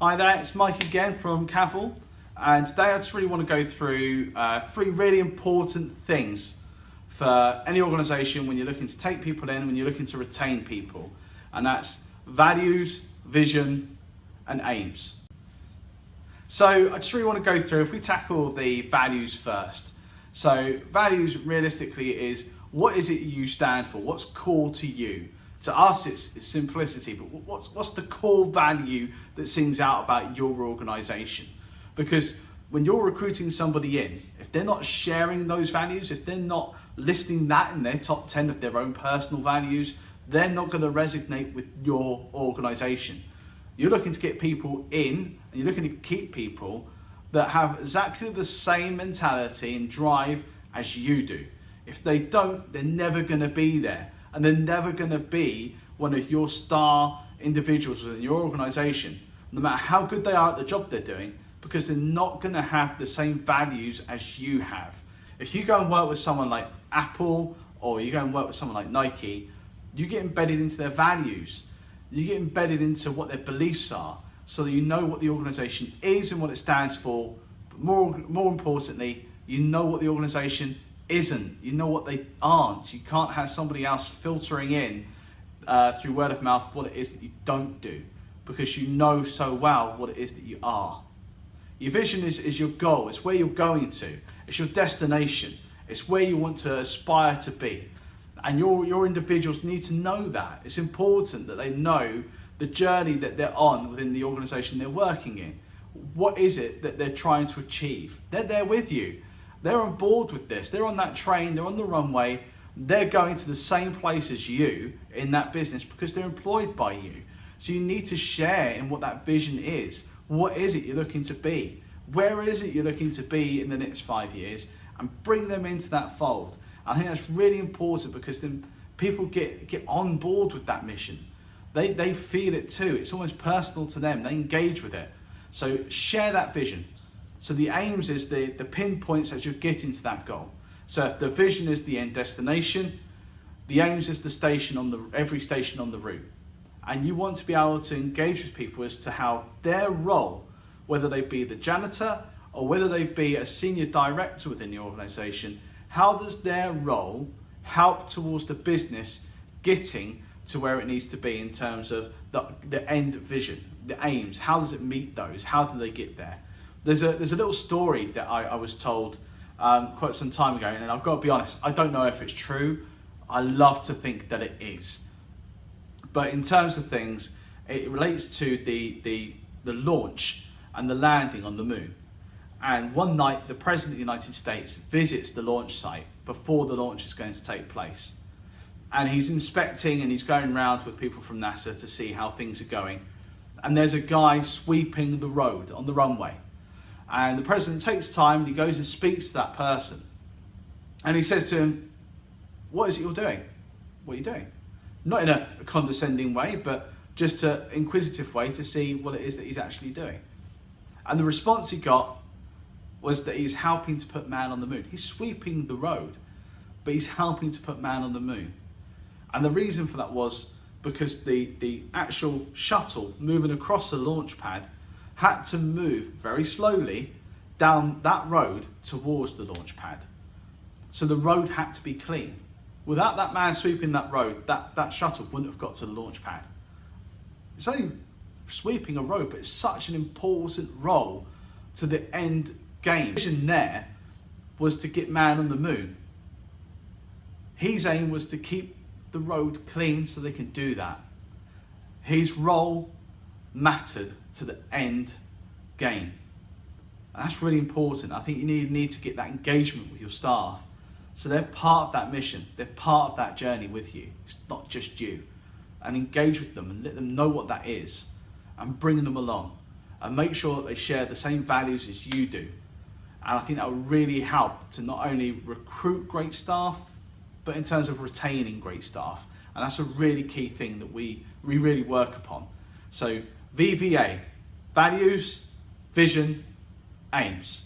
Hi there, it's Mike again from Cavil, and today I just really want to go through three really important things for any organisation when you're looking to take people in, when you're looking to retain people, and that's values, vision and aims. So I just really want to go through, if we tackle the values first. So values realistically is, what is it you stand for? What's core to you? To us, it's simplicity, but what's the core value that sings out about your organisation? Because when you're recruiting somebody in, if they're not sharing those values, if they're not listing that in their top 10 of their own personal values, they're not going to resonate with your organisation. You're looking to get people in, and you're looking to keep people that have exactly the same mentality and drive as you do. If they don't, they're never going to be there. And they're never going to be one of your star individuals within your organisation, no matter how good they are at the job they're doing, because they're not going to have the same values as you have. If you go and work with someone like Apple, or you go and work with someone like Nike, you get embedded into their values. You get embedded into what their beliefs are, so that you know what the organisation is and what it stands for. But more importantly, you know what the organisation isn't. You know what they aren't. You can't have somebody else filtering in through word of mouth what it is that you don't do, because you know so well what it is that you are. Your vision is your goal. It's where you're going to. It's your destination. It's where you want to aspire to be. And your individuals need to know that. It's important that they know the journey that they're on within the organisation they're working in. What is it that they're trying to achieve? They're there with you. They're on board with this. They're on that train, they're on the runway, they're going to the same place as you in that business because they're employed by you. So you need to share in what that vision is. What is it you're looking to be? Where is it you're looking to be in the next 5 years? And bring them into that fold. I think that's really important, because then people get on board with that mission. They feel it too. It's almost personal to them. They engage with it. So share that vision. So the aims is the pinpoints as you're getting to that goal. So if the vision is the end destination, the aims is the station on every station on the route. And you want to be able to engage with people as to how their role, whether they be the janitor or whether they be a senior director within the organisation, how does their role help towards the business getting to where it needs to be in terms of the end vision, the aims? How does it meet those? How do they get there? There's a little story that I was told quite some time ago, and I've got to be honest, I don't know if it's true. I love to think that it is. But in terms of things, it relates to the launch and the landing on the moon. And one night, the President of the United States visits the launch site before the launch is going to take place. And he's inspecting and he's going around with people from NASA to see how things are going. And there's a guy sweeping the road on the runway. And the president takes time and he goes and speaks to that person. And he says to him, "What is it you're doing? What are you doing?" Not in a condescending way, but just an inquisitive way to see what it is that he's actually doing. And the response he got was that he's helping to put man on the moon. He's sweeping the road, but he's helping to put man on the moon. And the reason for that was because the actual shuttle moving across the launch pad had to move very slowly down that road towards the launch pad. So the road had to be clean. Without that man sweeping that road, that shuttle wouldn't have got to the launch pad. It's only sweeping a road, but it's such an important role to the end game. The vision there was to get man on the moon. His aim was to keep the road clean so they can do that. His role mattered to the end game. And that's really important. I think you need to get that engagement with your staff, so they're part of that mission, they're part of that journey with you. It's not just you. And engage with them and let them know what that is, and bring them along, and make sure that they share the same values as you do. And I think that will really help to not only recruit great staff, but in terms of retaining great staff. And that's a really key thing that we really work upon. So VVA, values, vision, aims.